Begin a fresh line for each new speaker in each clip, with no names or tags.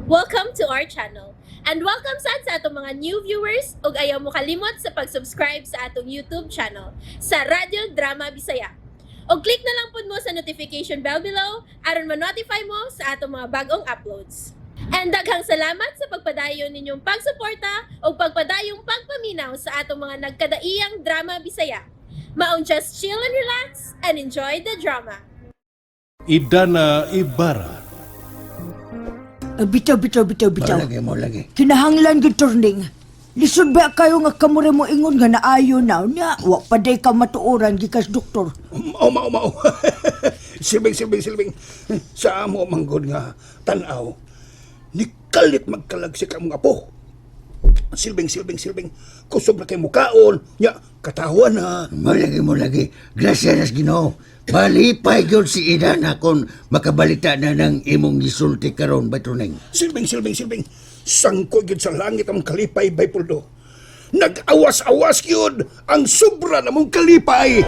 Welcome to our channel. And welcome sa atong mga new viewers ug ayaw mo kalimot sa pag-subscribe sa atong YouTube channel sa Radio Drama Bisaya. O click na lang pud mo sa notification bell below aron ma-notify mo sa atong mga bagong uploads. And daghang salamat sa pagpadayon ninyong pagsuporta o pagpadayong pagpaminaw sa atong mga nagkadaiyang Drama Bisaya. Maong just chill and relax and enjoy the drama.
Idana Ibarra.
Bitaw.
Mo lagi.
Kinahanglan gid turning. Lisod ba kayo nga kamure mo ingon nga naayo na nya wa pa day ka matuoran gikas doktor.
Mao. Silbing. Sa amo manggod nga tanaw. Nikalit magkalag si kamong apo. Silbing. Kusog na kay mukaon. Nya katawan na. Mo lagi. Gracias Ginoo. Malipay gyud si Idana kon makabalita na ng imong gisulti karon Baytuneng. Silbing. Sangko gyud sa langit ang kalipay Baypuldo. Nag-awas-awas gyud ang sobra namong kalipay.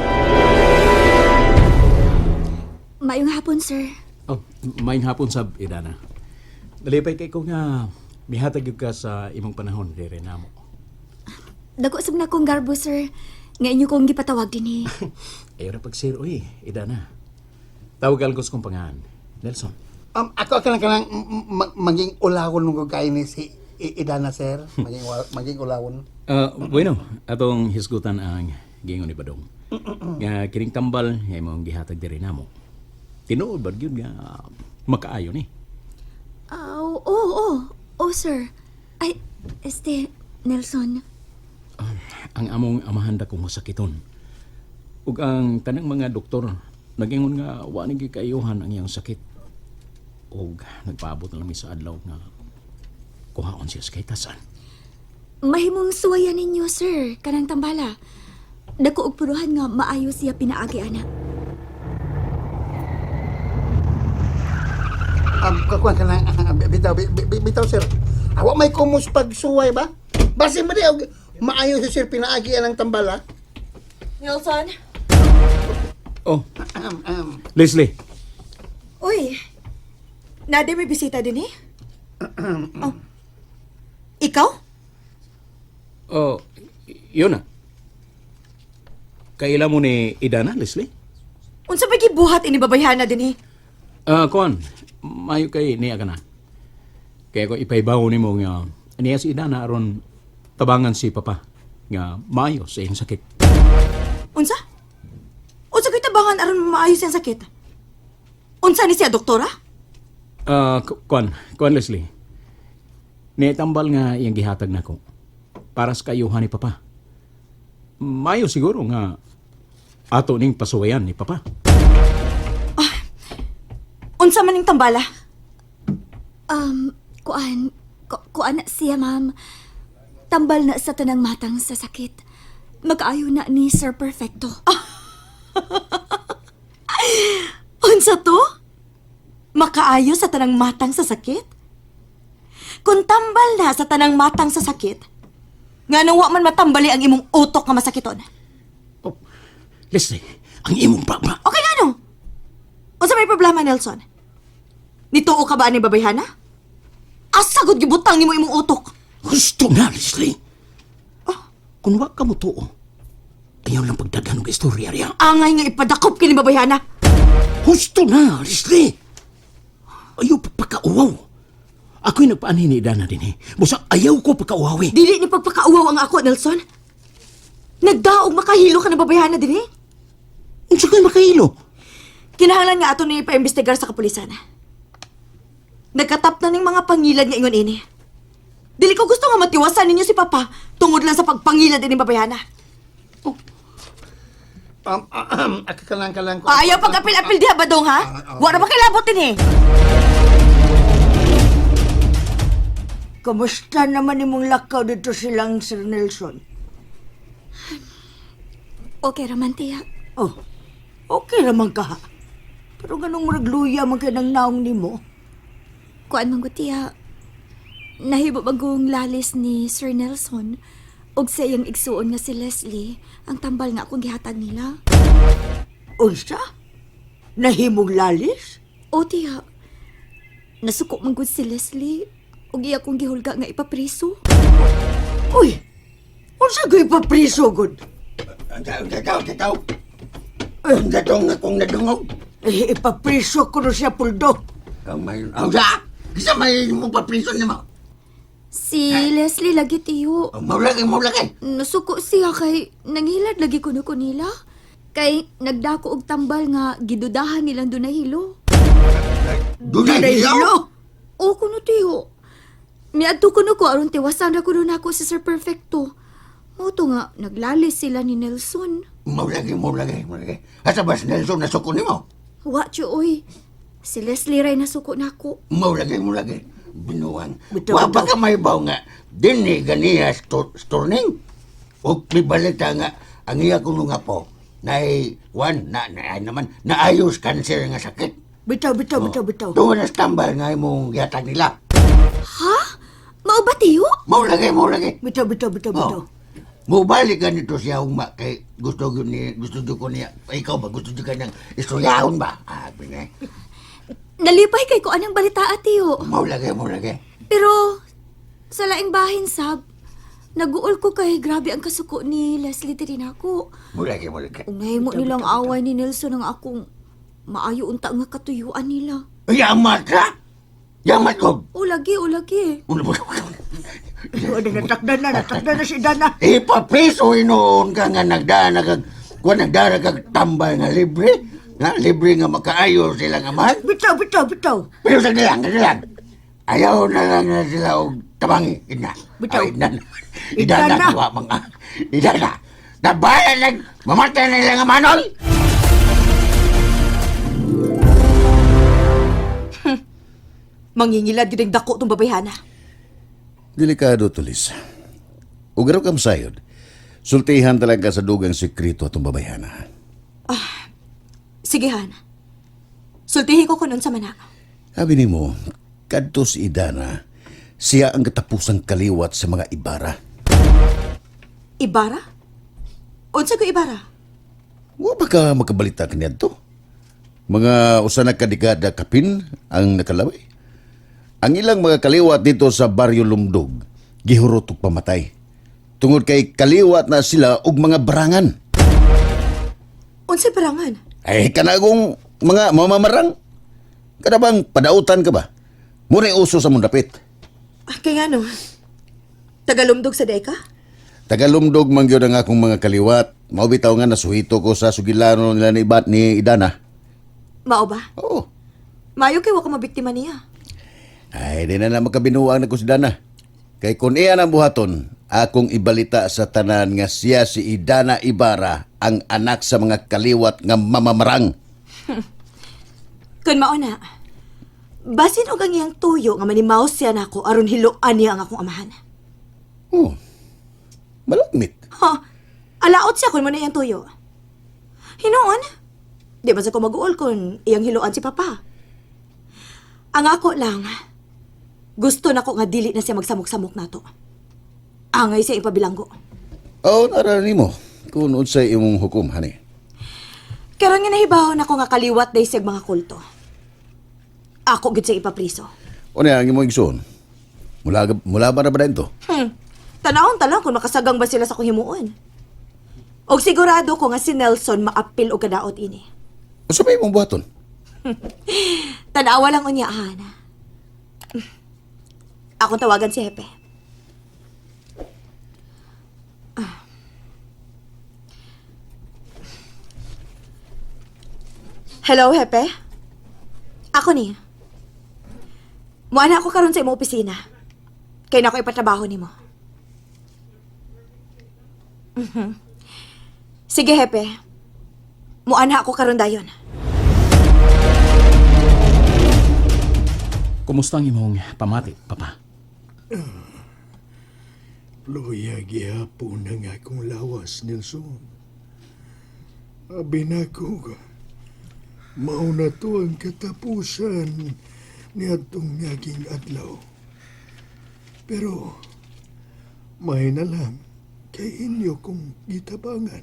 Mayong hapon, sir.
Oh, maayong hapon sab Idana. Nalipay kay ko nga mihatag gyud ka sa imong panahon dire namo.
Dako sab na kong garbo, sir. Nga inyo kong gipatawag din
Ayo ra pagsir oy Idana. Tawagal ko sa kong pangalan. Nelson.
Ako kanang maging ulawon nung kay ni si Idana, sir. Maging ulawon.
Bueno, atong hisgutan ang gingon ni Badong. Nga kining tambal nga imong gihatag dire namo. Tinuod ba gyud nga makaayo ni?
Oh, sir. Ay, Nelson.
Ang among amahan da kong masakiton. Ug ang tanang mga doktor nagingon nga wa ni gikayuhan ang iyang sakit. Ug nagpaabot na lang mi sa adlaw nga kuhaon siya sa kahitasan.
Mahimong suwayan ninyo, sir. Kanang tambala. Dako og puruhan nga maayo siya pinaagi ana.
Kakuan ka na, bitaw, sir. Awa may kumus pagsuway ba? Basi mo di, maayo si sir pinaagi ang tambala.
Nelson?
Oh, Leslie.
Uy, nade may bisita din eh? Oh. Ikaw?
Oh, yun na. Kaila mo ni Idana, Leslie?
Unsa ba gibuhat ini babayhana din eh?
Kuan, mayo kay niya ka na. Kaya ko ipaibaw ni mo nga niya si Idana aron tabangan si Papa nga mayo sa iyong sakit.
Unsa? Unsa kay tabangan aron maayos ang sakit? Unsa ni siya doktora?
Kuan Leslie. Nitambal nga iyang gihatag nako para sa kayuhan ni Papa. Mayo siguro nga ato ning pasuwayan ni Papa.
Unsa man ning tambala?
Kuan na siya, ma'am. Tambal na sa tanang matang sa sakit. Mag-ayo na ni Sir Perfecto.
Unsa to? Makaayo sa tanang matang sa sakit? Kung tambal na sa tanang matang sa sakit, nga nang wa man matambali ang imong utok nga masakiton.
Oh, Leslie, ang imong papa.
Okay nga no? Unsa may problema, Nelson? Nituo ka ba ni babayhana? Asagod gibutang nimo imong utok.
Gusto na, Leslie. Kung wa ka mo tuo, ayaw lang pagdagan ng istorya riya.
Angay nga ipadakop kini babayhana.
Gusto na, Leslie. Ayaw pagpakauwaw. Ako'y nagpaanhin ni Idana din eh. Busa ayaw ko pagkauwawi.
Dili ni pagpakauwaw ang ako, Nelson. Nagdaog makahilo ka na babayhana din eh.
Unsa kay makahilo?
Kinahanglan nga ato ni ipaimbestigar sa kapulisan. Nagkatap na ning mga pangilad nga ingon ini. Dili ko gusto nga matiwasan ninyo si Papa tungod lang sa pagpangilad ini babayhana.
Ako kalang ko.
Ayaw pag-apil-apil diha Badong ha? Wala ba kilabot din eh?
Kamusta naman imong lakaw dito silang Sir Nelson?
Okay raman, tiya.
Oh, okay naman ka. Pero ganong maragluya man ka ng naong nimo.
Kuan man ko, tiya. Nahibo bagong lalis ni Sir Nelson og sa iyang igsuon nga si Leslie ang tambal nga akong gihatag nila.
Unsa? Nahimong lalis?
O tiya, nasuko man gud si Leslie ug iya kong gihulga nga ipapriso.
Uy! Unsa gay pa priso gud?
Tataw. Ang datong akong nadungog.
Ipapriso ko na siya puldo.
Ang sa! Isa may mo paprison ni mo.
Si Leslie lagi tiyo.
Maulagay.
Nasuko siya kay nanghilad lagi kuno ko nila. Kay nagdako og tambal nga gidudahan nilang dunahilo.
Dunay
Hilo?
hilaw?
O kuno tiyo. Miadto kuno ko aron tiwasan ra kuno nako si Sir Perfecto. Moto nga naglalis sila ni Nelson.
Maulagay. Asa ba si Nelson nasuko ni mo?
Wa tiyo oy. Si Leslie ray nasuko nako.
Maulagay. Binuang.
Bitaw,
Wapa
bitaw.
ka may baw nga. Dini ganiya storning. O may balita nga. Ang iya kuno nga po. Naayos cancer nga sakit.
Bitaw.
Tungo na tambal nga imong yatag nila.
Ha? Mao ba tiyo?
Maulagay.
Bitaw.
Mubalik ka nito siya uma kay gusto ko niya. Ikaw ba gusto ka niyang istoryahon ba? Binay.
Nalipay kay ko anang balita tiyo.
Maulagay.
Pero sa laing bahin sab, naguol ko kay grabe ang kasuko ni Leslie diri nako.
Maulagay.
Ug nahimo nilang away ni Nelson ang akong maayo unta nga katuyuan nila.
Yamat ka? Yamat ko.
O lagi.
Natakdan na si Dana.
Ipapriso inoon ka nga nagdana kag tambay nga libre. Nga libre nga makaayo sila nga mahal.
Bitaw.
Pero sa lang. Ayaw na lang na sila og tabangi. Ina.
Bitaw.
Idana. Idana. Nabayan lang. Mamatay na nila nga manol.
Mangingilad din dako tong babayhana.
Delikado, Tulis. Ugaraw kam sayod. Sultihan talaga sa dugang sekreto atong babayana.
Sige, Han. Sultihin ko kunon sa mana.
Sabi ni mo, kadto si Idana, siya ang katapusang kaliwat sa mga Ibara.
Ibara? Unsa ko Ibara?
Wa ba ka makabalita kaniya to? Mga usa na kadikada kapin ang nakalaway. Ang ilang mga kaliwat dito sa Baryo Lumdog, gihurot og pamatay. Tungod kay kaliwat na sila og mga barangan.
Unsa parangan?
Ay, kanagong mga mamamarang. Kada bang padautan ka ba? Muna uso sa mundapit.
Kay ngano? Tagalumdog sa deka?
Tagalumdog man gyud ang akong mga kaliwat. Maubitaw nga nasuhito ko sa sugilano nila ni Idana.
Mao ba?
Oo.
Mayo kay wa ka mabiktima niya.
Ay, di na makabinuang na ko si Dana. Kay kung iyan ang buhaton, akong ibalita sa tanan nga siya si Idana Ibara ang anak sa mga kaliwat nga mamamarang.
Kun mao na. Basin og ang iyang tuyo nga manimaw siya nako aron hiloan niya ang akong amahan.
Oh, malagmit.
Ha? Alaot siya kun mo na iyang tuyo. Hinoon? Di ba sa ko mag-uol kun iyang hiloan si Papa? Ang ako lang, gusto nako nga dili na siya magsamok-samok nato. Angay siya ipabilanggo.
Oh, narani mo. Kung unsay imong hukom, hani.
Karon nga nahibaw nako nga kaliwat day sig mga kulto. Ako gid siya ipapriso.
O na ang imong igsoon? Mula ba na ba dito?
Tanawon talang kung makasagang ba sila sa kong himuon. Og sigurado ko nga si Nelson maapil og kadaot ini.
O sa may imong buhaton?
Tanawa lang unyahan. Akong tawagan si Hepe. Hello, Hepe? Ako ni. Muana ako karon sa imong opisina. Kay na ako ipatrabaho nimo. Sige, Hepe. Muana ako karon dayon.
Kumusta ang imong pamati, Papa?
Luya gihapon na nga akong lawas, Nelson. Abi na ko, mauna to ang katapusan ni atong naging adlaw. Pero, may na lang kay inyo kong gitabangan.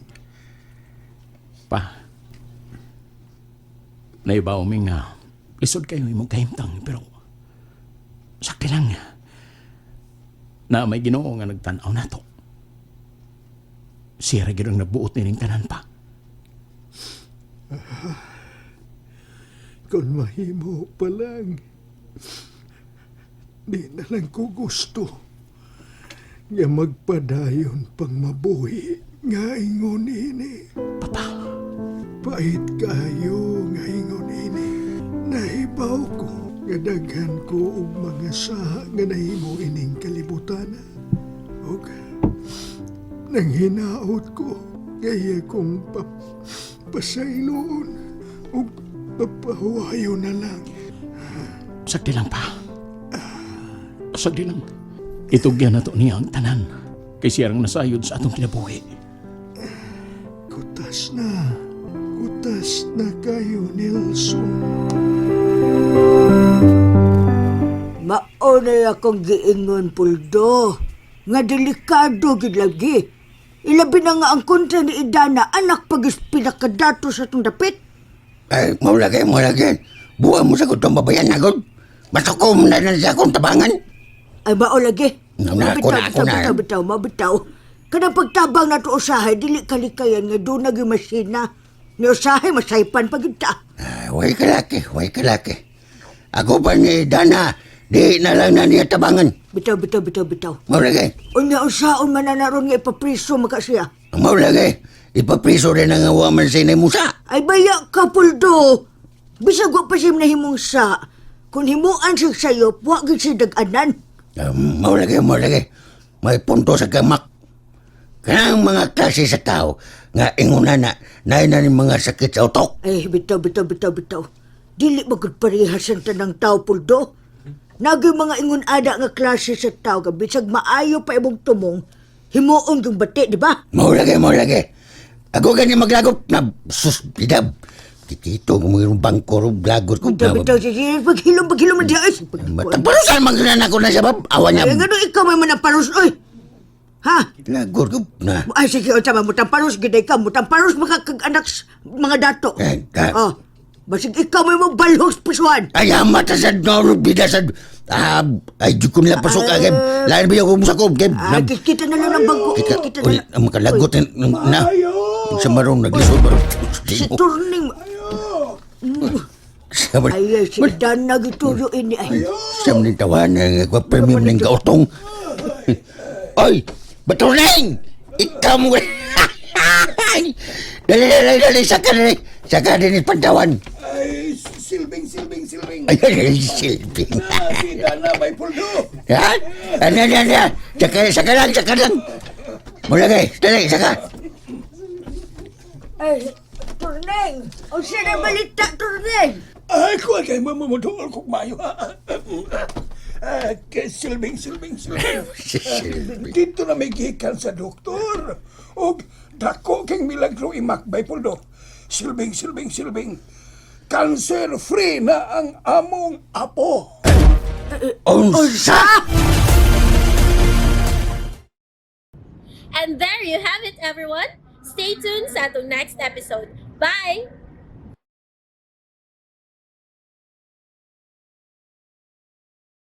Pa, naibaw mi nga lisod kayo imong kahimtang, pero sakti lang. na may Ginoo nga nagtanaw nato. Siya ra gyud ang nabuot nining tanan pa.
Kung mahimo pa lang, di na lang ko gusto nga magpadayon pang mabuhi nga ingon ini.
Papa,
Pait kayo nga ingon ini. Nahibaw ko nga daghan ko og mga saha nga nahimo ining kalibutan. Og nang hinaot ko kaya kong pasayloon og papahuwayo na lang.
sagdi lang pa. Sagdi lang. Itugyan na to niya ang tanan. Kay siya ang nasayod sa atong kinabuhi.
Kutas na kayo, Nelson.
Maunay akong giingon, Puldo. Nga delikado gid lagi. Ilabi na nga ang kontra ni Idana, anak pagis pinakadato sa itong dapit.
Ay, maulagay. Buwan mo sa kutong babayan na gud. Masukom na siya akong tabangan.
Ay, mao lagi.
Ako na.
Mabitaw. Kanang pagtabang na to usahay, dili kalikayan nga doon naging masina. Ni usahay, masaypan pagita.
Way kalaki. Ako pa ni Dana, di na lang na niya tabangan.
Bitaw.
Maulagay.
Unya usaon man na naroon nga ipapriso makasiya.
Maulagay. Ipapriso rin ang awaman sa inay musa.
Ay, baya ka, Puldo. Bisag wa pa siya nahimong sa. Kung himuan siya sa'yo, wag siya dag-anan.
Maulagay. May punto sa gamak. Kanang mga klase sa tao nga inguna na ni mga sakit sa utok.
Ay, bitaw. Dili magud parehas ang tanang tao, Puldo. Naging mga ingon ada nga klase sa tao, bisag maayo pa imong tumong, himuon yung bati, di ba?
Maulagay. Ako gani maglagop na susbidab. Titito mo yung bangko ro blagot ko.
Bitaw, sige, paghilom man diya.
Mataparusan maglanan ako na siya, bab. Awan niya.
Ay, nga ikaw may manaparos, oy. Ha?
Blagot ko na.
Ay, sige, o tama, mutamparos, giday ka, mutamparos makakag-anak mga dato. Oh, basig ikaw may mabalhos pisuan.
Ay, mata sa noro, bida sa... ay, di ko nila pasok agad. Lain ba yung kumusakob, Geb?
Kita na lang ang bangko. Kita na lang.
Ang makalagot na. Sa marong naglisod, marong.
Si Turning. Ay, si Dan nagituyo ini. Ay,
Siyam ni tawan ng premium ng gautong. Oy, Baturning! Ikaw mo. Dali, saka din ipantawan.
Ay, silbing.
Ay, silbing.
Si Dana may Puldo.
Ha? Saka lang. Mulagay, dali, saka.
ay, Turning. O siya na balita, Turning.
Ay, kuha kayo mamamudol kong mayo. Kay silbing. Dito na may gikan sa doktor. O dako kang milagro imakbay, Puldo. Silbing. Cancer-free na ang among apo.
Unsa?
And there you have it, everyone. Stay tuned sa atong next episode. Bye!